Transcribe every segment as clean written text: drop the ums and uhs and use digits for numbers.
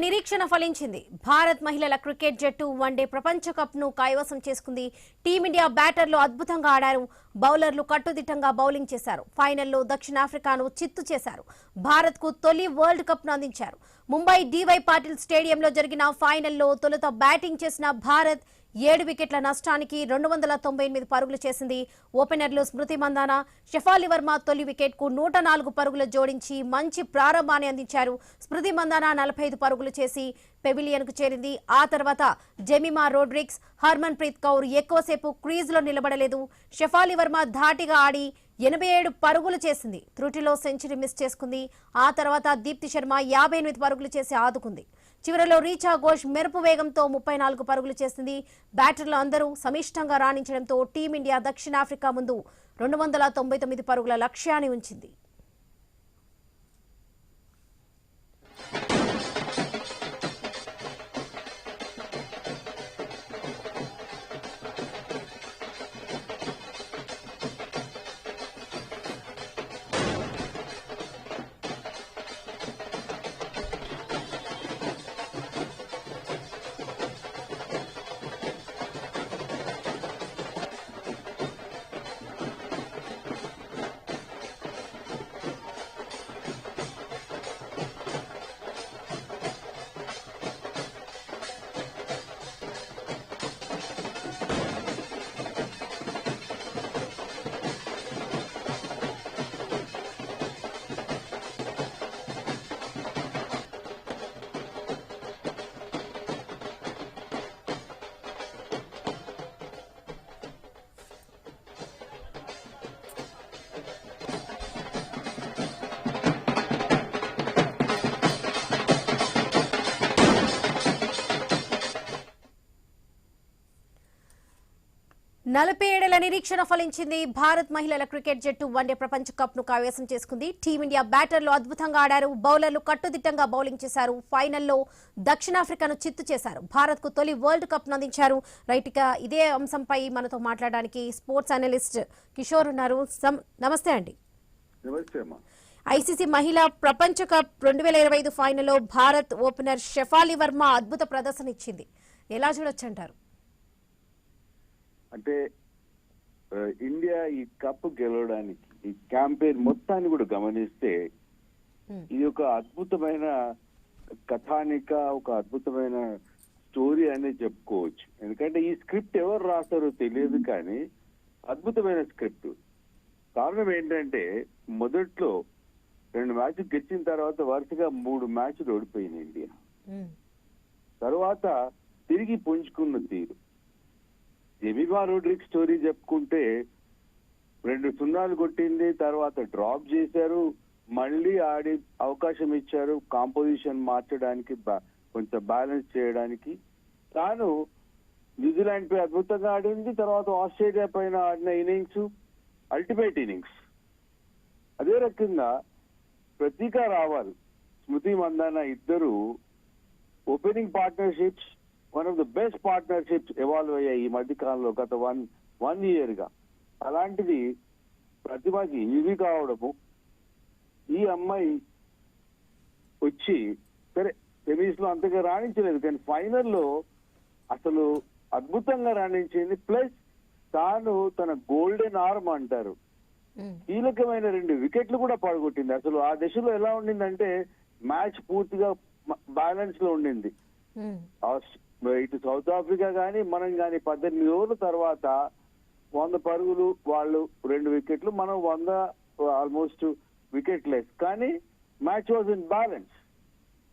నిరీక్షణ ఫలించింది. భారత్ మహిళల క్రికెట్ జట్టు వన్డే ప్రపంచ కప్ ను కైవసం చేసుకుంది. టీమిండియా బ్యాటర్లు అద్భుతంగా ఆడారు. బౌలర్లు కట్టుదిట్టంగా బౌలింగ్ చేశారు. ఫైనల్లో దక్షిణాఫ్రికాను చిత్తు చేశారు. భారత్ కు తొలి వరల్డ్ కప్ ను అందించారు. ముంబై డివై పాటిల్ స్టేడియంలో జరిగిన ఫైనల్లో తొలుత బ్యాటింగ్ చేసిన భారత్ 7 వికెట్ల నష్టానికి 298 పరుగులు చేసింది. ఓపెనర్లు స్మృతి మందాన, షఫాలి వర్మ తొలి వికెట్ కు 104 పరుగులు జోడించి మంచి ప్రారంభాన్ని అందించారు. స్మృతి మందాన 45 పరుగులు చేసి పెవిలియన్ కు చేరింది. ఆ తర్వాత జెమిమా రోడ్రిగ్స్, హర్మన్ ప్రీత్ కౌర్ ఎక్కువసేపు క్రీజ్ లో నిలబడలేదు. షఫాలి వర్మ ధాటిగా ఆడి 87 పరుగులు చేసింది. త్రుటిలో సెంచరీ మిస్ చేసుకుంది. ఆ తర్వాత దీప్తి శర్మ 58 పరుగులు చేసి ఆదుకుంది. చివరిలో రీచా ఘోష్ మెరుపు వేగంతో 34 పరుగులు చేసింది. బ్యాటర్లు అందరూ సమిష్టంగా రాణించడంతో టీమిండియా దక్షిణాఫ్రికా ముందు 299 పరుగుల లక్ష్యాన్ని ఉంచింది. నలభై ఏళ్ల నిరీక్షణ ఫలించింది. భారత్ మహిళల క్రికెట్ జట్టు వన్డే ప్రపంచ కప్ ను కైవసం చేసుకుంది. టీమిండియా బ్యాటర్లు అద్భుతంగా ఆడారు. బౌలర్లు కట్టుదిట్టంగా బౌలింగ్ చేశారు. ఫైనల్లో దక్షిణాఫ్రికాను చిత్తు చేశారు. భారత్ కు తొలి వరల్డ్ కప్ ను అందించారు. రైట్ గా ఇదే అంశంపై మనతో మాట్లాడడానికి స్పోర్ట్స్ అనలిస్ట్ కిషోర్ ఉన్నారు. నమస్తే అండి. ఐసీసీ మహిళా ప్రపంచ కప్ 2025 ఫైనల్లో భారత్ ఓపెనర్ షఫాలి వర్మ అద్భుత ప్రదర్శన ఇచ్చింది. ఎలా చూడొచ్చంటారు? అంటే ఇండియా ఈ కప్ గెలవడానికి ఈ క్యాంపెయిన్ మొత్తాన్ని కూడా గమనిస్తే ఇది ఒక అద్భుతమైన కథానిక, ఒక అద్భుతమైన స్టోరీ అనేది చెప్పుకోవచ్చు. ఎందుకంటే ఈ స్క్రిప్ట్ ఎవరు రాస్తారో తెలియదు, కానీ అద్భుతమైన స్క్రిప్ట్. కారణం ఏంటంటే మొదట్లో 2 మ్యాచ్లు గెలిచిన తర్వాత వరుసగా 3 మ్యాచ్లు ఓడిపోయింది ఇండియా. తర్వాత తిరిగి పుంజుకున్న తీరు. జెమిమా రోడ్రిగ్స్ స్టోరీ చెప్పుకుంటే 2 సున్నాలు కొట్టింది, తర్వాత డ్రాప్ చేశారు, మళ్ళీ ఆడి అవకాశం ఇచ్చారు కాంపోజిషన్ మార్చడానికి, కొంచెం బ్యాలెన్స్ చేయడానికి. తాను న్యూజిలాండ్ పై అద్భుతంగా ఆడింది. తర్వాత ఆస్ట్రేలియా పైన ఆడిన ఇన్నింగ్స్ అల్టిమేట్ ఇన్నింగ్స్. అదే రకంగా ప్రతీక రావాలి, స్మృతి మందాన ఇద్దరు opening partnerships one of the best partnerships evolve అయ్యాయి ఈ మధ్య కాలంలో గత వన్ ఇయర్ గా. అలాంటిది ప్రతిభకి ఇంజరీ కావడము, ఈ అమ్మాయి వచ్చి సరే సెమీస్ లో అంతగా రాణించలేదు, కానీ ఫైనల్లో అసలు అద్భుతంగా రాణించింది. ప్లస్ తాను తన గోల్డెన్ ఆర్మ్ అంటారు, కీలకమైన 2 వికెట్లు కూడా పడగొట్టింది. అసలు ఆ దశలో ఎలా ఉండిందంటే మ్యాచ్ పూర్తిగా బ్యాలెన్స్ లో ఉండింది. ఇటు సౌత్ ఆఫ్రికా గానీ మనం గానీ 18 ఓవర్ల తర్వాత 100 పరుగులు, వాళ్ళు 2 వికెట్లు, మనం 100 ఆల్మోస్ట్ వికెట్ లెస్, కానీ మ్యాచ్ వాజ్ ఇన్ బ్యాలెన్స్.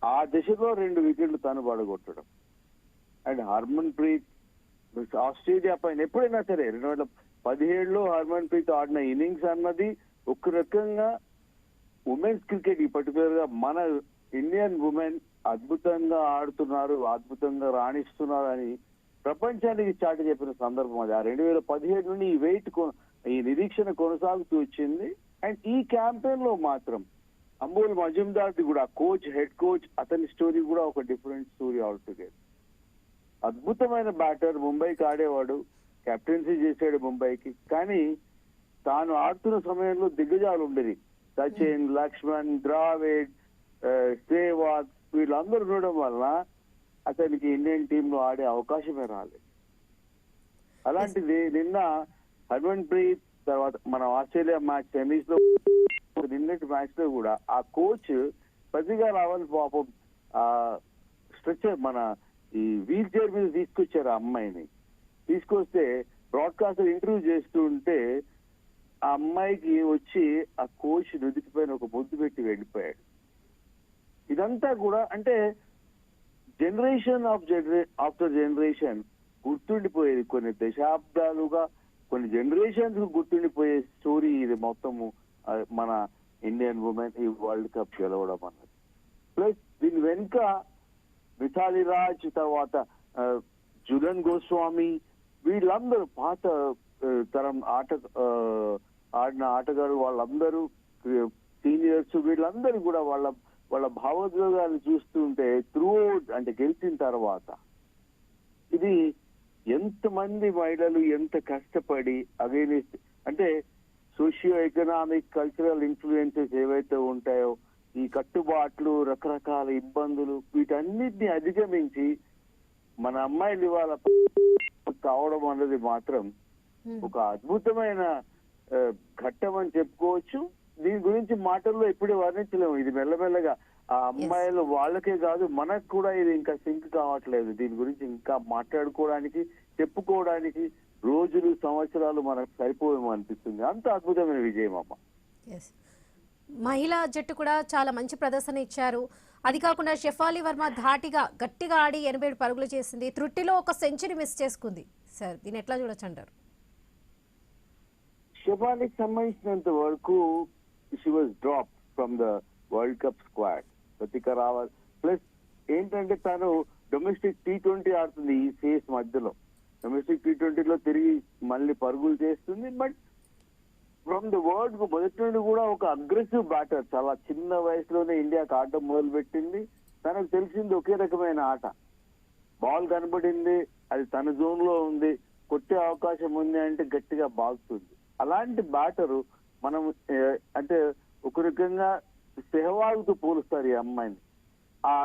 ఆ దశలో 2 వికెట్లు తను పడగొట్టడం. అండ్ హర్మన్ ప్రీత్ ఆస్ట్రేలియా పైన ఎప్పుడైనా సరే 2017లో హర్మన్ ప్రీత్ ఆడిన ఇన్నింగ్స్ అన్నది ఒక రకంగా ఉమెన్స్ క్రికెట్, ఈ పర్టికులర్ గా మన ఇండియన్ ఉమెన్ అద్భుతంగా ఆడుతున్నారు, అద్భుతంగా రాణిస్తున్నారు అని ప్రపంచానికి చాటి చెప్పిన సందర్భం అది. ఆ 2017 నుండి ఈ నిరీక్షణ కొనసాగుతూ వచ్చింది. అండ్ ఈ క్యాంపెయిన్ లో మాత్రం అంబుల్ మజుందార్ కూడా హెడ్ కోచ్, అతని స్టోరీ కూడా ఒక డిఫరెంట్ స్టోరీ ఆల్టుగెదర్. అద్భుతమైన బ్యాటర్, ముంబైకి ఆడేవాడు, కెప్టెన్సీ చేశాడు ముంబైకి, కానీ తాను ఆడుతున్న సమయంలో దిగ్గజాలు ఉండేది. సచిన్, లక్ష్మణ్, ద్రావిడ్, సేవాగ్, వీళ్ళందరూ ఉండడం వల్ల అతనికి ఇండియన్ టీమ్ లో ఆడే అవకాశమే రాలేదు. అలాంటిది నిన్న హర్మన్ప్రీత్ తర్వాత మన ఆస్ట్రేలియా మ్యాచ్ సెమీస్ లో నిన్నటి మ్యాచ్ లో కూడా ఆ కోచ్ పదిగా రావాలి పాపం ఆ స్ట్రెచర్ మన ఈ వీల్ చైర్ మీద తీసుకొచ్చారు ఆ అమ్మాయిని. తీసుకొస్తే బ్రాడ్కాస్టర్ ఇంటర్వ్యూ చేస్తూ ఉంటే ఆ అమ్మాయికి వచ్చి ఆ కోచ్ నుదిటిపైన ఒక ముద్దు పెట్టి వెళ్ళిపోయాడు. ఇదంతా కూడా అంటే జనరేషన్ ఆఫ్టర్ జనరేషన్ గుర్తుండిపోయేది, కొన్ని దశాబ్దాలుగా కొన్ని జనరేషన్స్ గుర్తుండిపోయే స్టోరీ ఇది మొత్తము మన ఇండియన్ ఉమెన్ ఈ వరల్డ్ కప్ గెలవడం అన్నది. ప్లస్ దీని వెనుక మిథాలి రాజ్ తర్వాత జులన్ గోస్వామి వీళ్ళందరూ పాత తరం ఆడిన ఆటగారు వాళ్ళందరూ సీనియర్స్ వీళ్ళందరూ కూడా వాళ్ళ భావోద్వేగాలు చూస్తుంటే త్రూఅవుట్ అంటే గెలిచిన తర్వాత ఇది ఎంతమంది మహిళలు ఎంత కష్టపడి అగైనిస్ట్ అంటే సోషియో ఎకనామిక్ కల్చరల్ ఇన్ఫ్లుయెన్సెస్ ఏవైతే ఉంటాయో ఈ కట్టుబాట్లు రకరకాల ఇబ్బందులు వీటన్నిటిని అధిగమించి మన అమ్మాయిలు ఇవాళ కావడం అన్నది మాత్రం ఒక అద్భుతమైన ఘట్టం అని చెప్పుకోవచ్చు. దీని గురించి మాటల్లో ఎప్పుడూ వర్ణించలేము. ఇది మెల్లమెల్లగా ఆ అమ్మాయిలు వాళ్ళకే కాదు మనకు కూడా ఇది ఇంకా సింక్ కావట్లేదు. దీని గురించి ఇంకా మాట్లాడుకోవడానికి చెప్పుకోవడానికి రోజులు సంవత్సరాలు మనకు సరిపోయేమో అనిపిస్తుంది. అంత అద్భుతమైన విజయం అమ్మ. మహిళా జట్టు కూడా చాలా మంచి ప్రదర్శన ఇచ్చారు. అది కాకుండా షెఫాలి వర్మ ధాటిగా గట్టిగా ఆడి 87 పరుగులు చేసింది. త్రుట్టిలో ఒక సెంచరీ మిస్ చేసుకుంది. సార్ దీన్ని ఎట్లా చూడొచ్చు అంటారు? షెఫాలికి సంబంధించినంత వరకు she was drop from the world cup squad. Pratika Rawal plus ఏంటంటే తను డొమెస్టిక్ T20 ఆడుతుంది ఈ ఫేస్ మధ్యలో. డొమెస్టిక్ T20లో తిరిగి మళ్ళీ పరుగులు చేస్తుంది. బట్ ఫ్రమ్ ద వరల్డ్ కు మొదటి నుండి కూడా ఒక అగ్రెసివ్ బ్యాటర్. చాలా చిన్న వయసులోనే ఇండియాకి ఆడటం మొదలు పెట్టింది. తనకు తెలిసింది ఒకే రకమైన ఆట. బాల్ కనబడింది, అది తన జోన్ లో ఉంది, కొట్టే అవకాశం ఉంది అంటే గట్టిగా బాగుతుంది. అలాంటి బ్యాటరు మనం అంటే ఒక రకంగా సెహ్వాగ్తో పోలుస్తారు ఈ అమ్మాయిని. ఆ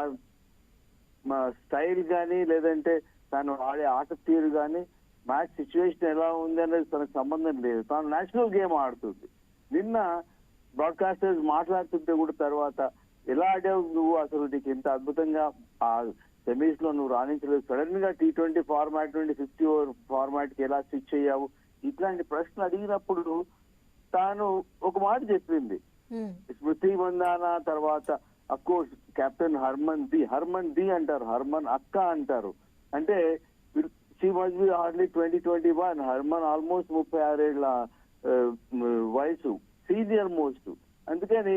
స్టైల్ కానీ లేదంటే తను ఆడే ఆట తీరు కానీ మ్యాచ్ సిచ్యువేషన్ ఎలా ఉంది అనేది తనకు సంబంధం లేదు. తాను నేషనల్ గేమ్ ఆడుతుంది. నిన్న బ్రాడ్కాస్టర్స్ మాట్లాడుతుంటే కూడా తర్వాత ఎలా ఆడావు నువ్వు, అసలు నీకు ఇంత అద్భుతంగా ఆ సెమీస్ లో నువ్వు రాణించలేదు, సడన్ గా T20 ఫార్మాట్ నుండి 50 ఓవర్ ఫార్మాట్ కి ఎలా స్విచ్ అయ్యావు, ఇట్లాంటి ప్రశ్నలు అడిగినప్పుడు తాను ఒక మాట చెప్పింది. స్మృతి మందాన తర్వాత of course captain Harman the అంటారు, హర్మన్ అక్క అంటారు. అంటే she must be hardly 20-21. Harman almost 36 ఏళ్ల వయసు, సీనియర్ మోస్ట్. అందుకని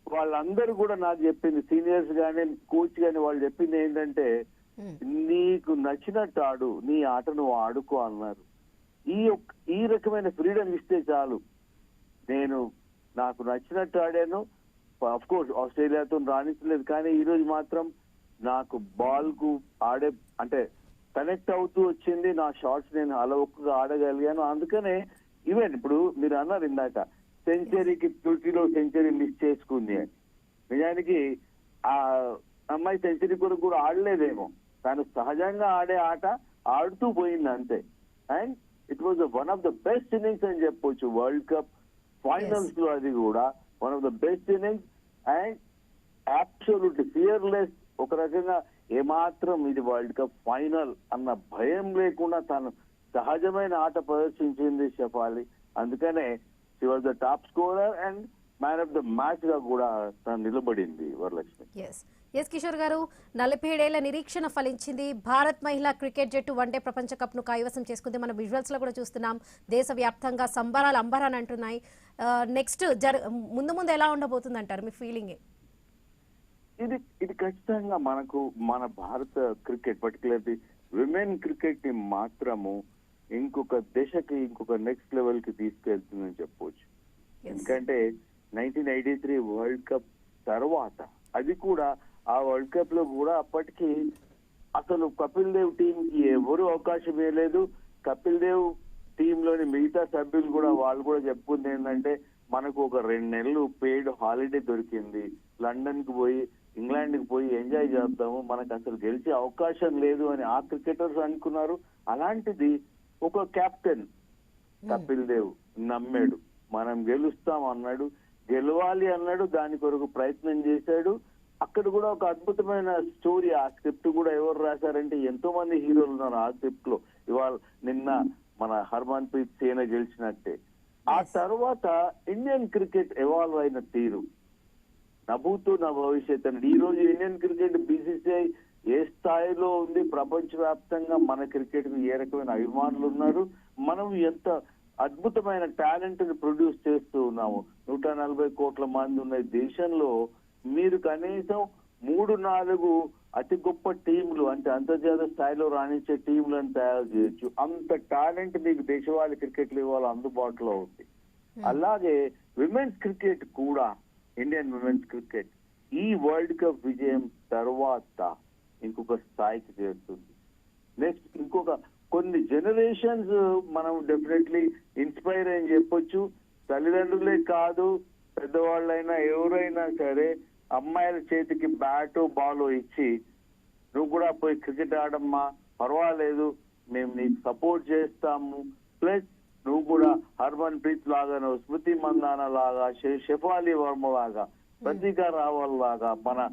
వాళ్ళందరూ కూడా నాకు చెప్పింది, సీనియర్స్ గానీ కోచ్ గానీ వాళ్ళు చెప్పింది ఏంటంటే నీకు నచ్చినట్టు ఆడు, నీ ఆట నువ్వు ఆడుకో అన్నారు. ఈ రకమైన ఫ్రీడమ్ ఇస్తే చాలు. నాకు నచ్చినట్టు ఆడాను. అఫ్ కోర్స్ ఆస్ట్రేలియాతో రాణించలేదు, కానీ ఈ రోజు మాత్రం నాకు బాల్ కు ఆడే అంటే కనెక్ట్ అవుతూ వచ్చింది. నా షాట్స్ నేను అలవొక్కగా ఆడగలిగాను. అందుకనే ఈవెన్ ఇప్పుడు మీరు అన్నారు ఇందాక సెంచరీకి త్రుటిలో సెంచరీ మిస్ చేసుకుంది అని. నిజానికి ఆ అమ్మాయి సెంచరీ కొరకు కూడా ఆడలేదేమో, తను సహజంగా ఆడే ఆట ఆడుతూ పోయింది అంతే. And it was one of the best innings అని చెప్పొచ్చు వరల్డ్ కప్ ఫైనల్స్ లో. అది కూడా one of the best innings and absolutely fearless. ఒక రకంగా ఏమాత్రం ఇది వరల్డ్ కప్ ఫైనల్ అన్న భయం లేకుండా తను సహజమైన ఆట ప్రదర్శించింది షెఫాలి. అందుకనే she was the top scorer and man of the match గా కూడా తను నిలబడింది వరలక్ష్మి. ఎస్ కిషోర్ గారు, 47 ఏళ్ల నిరీక్షణ ఫలించింది. భారత్ మహిళా క్రికెట్ జట్టు వన్డే ప్రపంచ కప్ ను కైవసం చేసుకుంది. మన విజువల్స్ లో కూడా చూస్తున్నాం. దేశవ్యాప్తంగా సంబరాలు అంబరాన్ని అంటున్నాయి. నెక్స్ట్ ముందు ఎలా ఉండబోతుంది అంటారు మీ ఫీలింగ్? ఇది ఖచ్చితంగా మన భారత క్రికెట్ పర్టికులర్లీ విమెన్ క్రికెట్ ని మాత్రము ఇంకొక నెక్స్ట్ లెవెల్ కి తీసుకెళ్తుందని చెప్పవచ్చు. ఎందుకంటే 1983 వరల్డ్ కప్ తర్వాత అది కూడా ఆ వరల్డ్ కప్ లో కూడా అప్పటికి అసలు కపిల్ దేవ్ టీం కి ఎవరు అవకాశం ఇవ్వలేదు. కపిల్ దేవ్ టీమ్ లోని మిగతా సభ్యులు కూడా వాళ్ళు కూడా చెప్పుకుంది ఏంటంటే మనకు ఒక 2 నెలలు పెయిడ్ హాలిడే దొరికింది, లండన్ కు పోయి ఇంగ్లాండ్కి పోయి ఎంజాయ్ చేద్దాము, మనకు అసలు గెలిచే అవకాశం లేదు అని ఆ క్రికెటర్స్ అనుకున్నారు. అలాంటిది ఒక కెప్టెన్ కపిల్ దేవ్ నమ్మాడు, మనం గెలుస్తాం అన్నాడు, గెలవాలి అన్నాడు, దాని కొరకు ప్రయత్నం చేశాడు. అక్కడ కూడా ఒక అద్భుతమైన స్టోరీ. ఆ స్క్రిప్ట్ కూడా ఎవరు రాశారంటే ఎంతో మంది హీరోలు ఉన్నారు ఆ స్క్రిప్ట్ లో. ఇవాళ నిన్న మన హర్మన్ ప్రీత్ సేన గెలిచినట్టే. ఆ తర్వాత ఇండియన్ క్రికెట్ ఎవాల్వ్ అయిన తీరు నభూతో నా భవిష్యత్ అండి. ఈ రోజు ఇండియన్ క్రికెట్ బీసీసీఐ ఏ స్థాయిలో ఉంది, ప్రపంచవ్యాప్తంగా మన క్రికెట్ కు ఏ రకమైన అభిమానులు ఉన్నారు, మనం ఎంత అద్భుతమైన టాలెంట్ ని ప్రొడ్యూస్ చేస్తూ ఉన్నాము. 140 కోట్ల మంది ఉన్న ఈ దేశంలో మీరు కనీసం 3-4 అతి గొప్ప టీంలు అంటే అంతర్జాతీయ స్థాయిలో రాణించే టీంలను తయారు చేయొచ్చు. అంత టాలెంట్ మీకు దేశవాళీ క్రికెట్ లో ఇవాళ అందుబాటులో ఉంది. అలాగే విమెన్స్ క్రికెట్ కూడా, ఇండియన్ విమెన్స్ క్రికెట్ ఈ వరల్డ్ కప్ విజయం తర్వాత ఇంకొక స్థాయికి చేరుతుంది. నెక్స్ట్ ఇంకొక కొన్ని జనరేషన్స్ మనం డెఫినెట్లీ ఇన్స్పైర్ అని చెప్పొచ్చు. తల్లిదండ్రులే కాదు, పెద్దవాళ్ళైనా ఎవరైనా సరే అమ్మాయిల చేతికి బ్యాటు బాల్ ఇచ్చి నువ్వు కూడా పోయి క్రికెట్ ఆడమ్మా, పర్వాలేదు, మేము నీకు సపోర్ట్ చేస్తాము, ప్లస్ నువ్వు కూడా హర్మన్ ప్రీత్ లాగా, స్మృతి మందాన లాగా, షెఫాలి వర్మ లాగా, ప్రతీక రావల్ లాగా, మన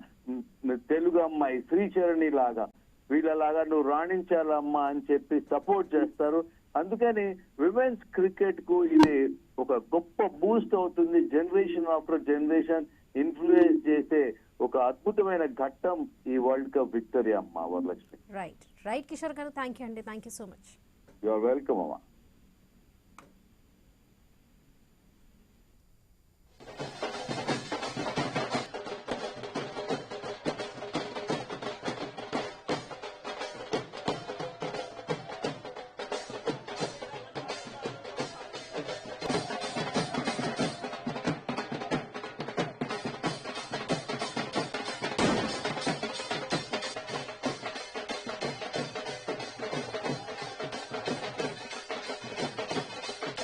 తెలుగు అమ్మాయి శ్రీచరణి లాగా, వీళ్ళలాగా నువ్వు రాణించాలమ్మా అని చెప్పి సపోర్ట్ చేస్తారు. అందుకని విమెన్స్ క్రికెట్ కు ఇది ఒక గొప్ప బూస్ట్ అవుతుంది. జనరేషన్ ఆఫ్టర్ జనరేషన్ ఇన్ఫ్లుయెన్స్ చేసే ఒక అద్భుతమైన ఘట్టం ఈ వరల్డ్ కప్ విక్టరీ అమ్మా Varalakshmi. Right Kishore garu, thank you అండి, thank you so much. You are welcome అమ్మా.